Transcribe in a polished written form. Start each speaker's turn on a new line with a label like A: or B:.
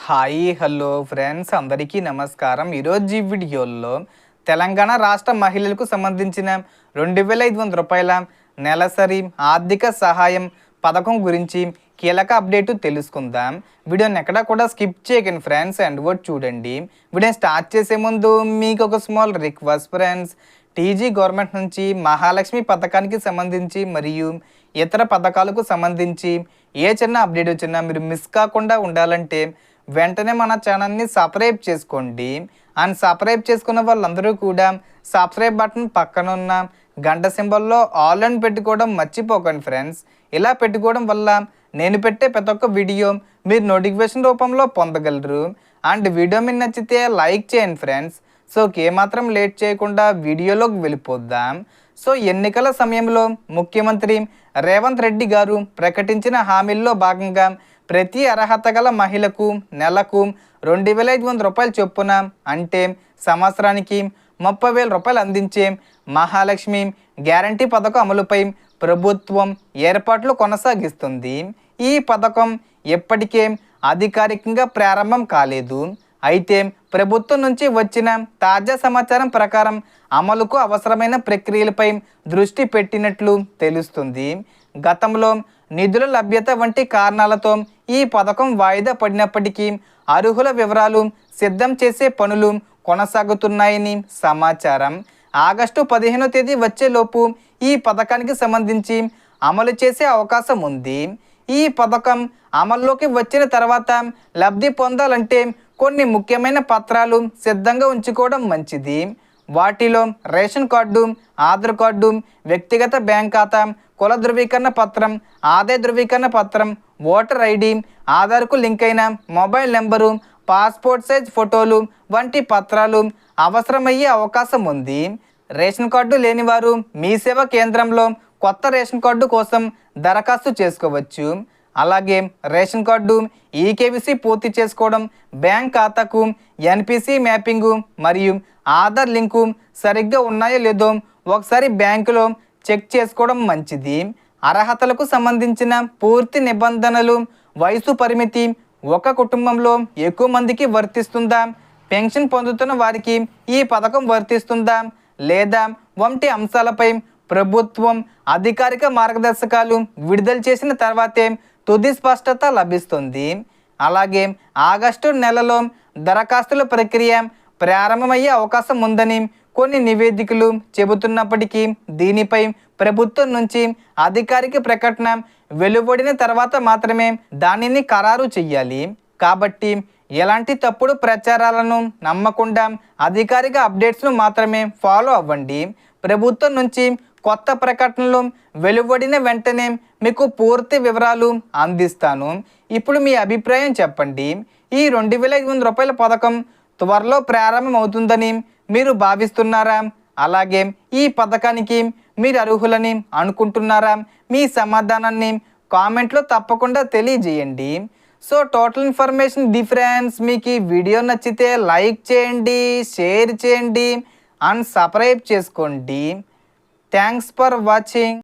A: Hi hello friends అందరికీ నమస్కారం. ఈరోజు ఈ వీడియోలో తెలంగాణ రాష్ట్ర మహిళలకు సంబంధించిన 2500 రూపాయల నెలసరి ఆర్థిక సహాయం పథకం గురించి కీలక అప్డేట్ తెలుసుకుందాం. వీడియోని ఎక్కడా కూడా స్కిప్ చేయకండి ఫ్రెండ్స్, అండ్ వర్డ్ చూడండి. వీడియోని స్టార్ట్ చేసే ముందు మీకు ఒక small request friends. TG government నుంచి మహాలక్ష్మి పథకానికి సంబంధించి మరియు ఇతర పథకాలకు సంబంధించి ఏ చిన్న అప్డేట్ వచ్చినా మీరు మిస్ కాకుండా ఉండాలంటే వెంటనే మన ఛానల్ని సబ్స్క్రైబ్ చేసుకోండి. అండ్ సబ్స్క్రైబ్ చేసుకున్న వాళ్ళందరూ కూడా సబ్స్క్రైబ్ బటన్ పక్కన ఉన్న గంట సింబల్లో ఆల్ అని పెట్టుకోవడం మర్చిపోకండి ఫ్రెండ్స్. ఇలా పెట్టుకోవడం వల్ల నేను పెట్టే ప్రతి ఒక్క వీడియో మీరు నోటిఫికేషన్ రూపంలో పొందగలరు. అండ్ వీడియో మీకు నచ్చితే లైక్ చేయండి ఫ్రెండ్స్. సో ఏమాత్రం లేట్ చేయకుండా వీడియోలోకి వెళ్ళిపోద్దాం. సో ఎన్నికల సమయంలో ముఖ్యమంత్రి రేవంత్ రెడ్డి గారు ప్రకటించిన హామీల్లో భాగంగా ప్రతి అర్హత గల మహిళకు నెలకు 2500 రూపాయలు చొప్పున, అంటే సంవత్సరానికి 30,000 రూపాయలు అందించే మహాలక్ష్మి గ్యారంటీ పథకం అమలుపై ప్రభుత్వం ఏర్పాట్లు కొనసాగిస్తుంది. ఈ పథకం ఎప్పటికే అధికారికంగా ప్రారంభం కాలేదు. అయితే ప్రభుత్వం నుంచి వచ్చిన తాజా సమాచారం ప్రకారం అమలుకు అవసరమైన ప్రక్రియలపై దృష్టి పెట్టినట్లు తెలుస్తుంది. గతంలో నిధుల లభ్యత వంటి కారణాలతో ఈ పథకం వాయిదా పడినప్పటికీ అర్హుల వివరాలు సిద్ధం చేసే పనులు కొనసాగుతున్నాయని సమాచారం. ఆగస్టు 15వ తేదీ వచ్చేలోపు ఈ పథకానికి సంబంధించి అమలు చేసే అవకాశం ఉంది. ఈ పథకం అమల్లోకి వచ్చిన తర్వాత లబ్ధి పొందాలంటే కొన్ని ముఖ్యమైన పత్రాలు సిద్ధంగా ఉంచుకోవడం మంచిది. వాటిలో రేషన్ కార్డు, ఆధార్ కార్డు, వ్యక్తిగత బ్యాంక్ ఖాతా, కుల ధృవీకరణ పత్రం, ఆదాయ ధృవీకరణ పత్రం, ఓటర్ ఐడి, ఆధార్కు లింక్ అయిన మొబైల్ నెంబరు, పాస్పోర్ట్ సైజ్ ఫోటోలు వంటి పత్రాలు అవసరమయ్యే అవకాశం ఉంది. రేషన్ కార్డు లేనివారు మీ సేవా కేంద్రంలో కొత్త రేషన్ కార్డు కోసం దరఖాస్తు చేసుకోవచ్చు. అలాగే రేషన్ కార్డు ఈకేవీసీ పూర్తి చేసుకోవడం, బ్యాంక్ ఖాతాకు ఎన్పిసి మ్యాపింగు మరియు ఆధార్ లింకు సరిగ్గా ఉన్నాయో లేదో ఒకసారి బ్యాంకులో చెక్ చేసుకోవడం మంచిది. అర్హతలకు సంబంధించిన పూర్తి నిబంధనలు, వయసు పరిమితి, ఒక కుటుంబంలో ఎక్కువ మందికి వర్తిస్తుందా, పెన్షన్ పొందుతున్న వారికి ఈ పథకం వర్తిస్తుందా లేదా వంటి అంశాలపై ప్రభుత్వం అధికారిక మార్గదర్శకాలు విడుదల చేసిన తర్వాతే తుది స్పష్టత లభిస్తుంది. అలాగే ఆగస్టు నెలలో దరఖాస్తుల ప్రక్రియ ప్రారంభమయ్యే అవకాశం ఉందని కొన్ని నివేదికలు చెబుతున్నప్పటికీ దీనిపై ప్రభుత్వం నుంచి అధికారిక ప్రకటన వెలువడిన తర్వాత మాత్రమే దానిని ఖరారు చేయాలి. కాబట్టి ఎలాంటి తప్పుడు ప్రచారాలను నమ్మకుండా అధికారిక అప్డేట్స్ను మాత్రమే ఫాలో అవ్వండి. ప్రభుత్వం నుంచి కొత్త ప్రకటనలు వెలువడిన వెంటనే మీకు పూర్తి వివరాలు అందిస్తాను. ఇప్పుడు మీ అభిప్రాయం చెప్పండి. ఈ 2500 రూపాయల పథకం త్వరలో ప్రారంభం అవుతుందని మీరు భావిస్తున్నారా? అలాగే ఈ పథకానికి మీరు అర్హులని అనుకుంటున్నారా? మీ సమాధానాన్ని కామెంట్లో తప్పకుండా తెలియజేయండి. So total information difference. మీకు ఈ వీడియో నచ్చితే లైక్ చేయండి, షేర్ చేయండి అండ్ సబ్స్క్రైబ్ చేసుకోండి. Thanks for watching.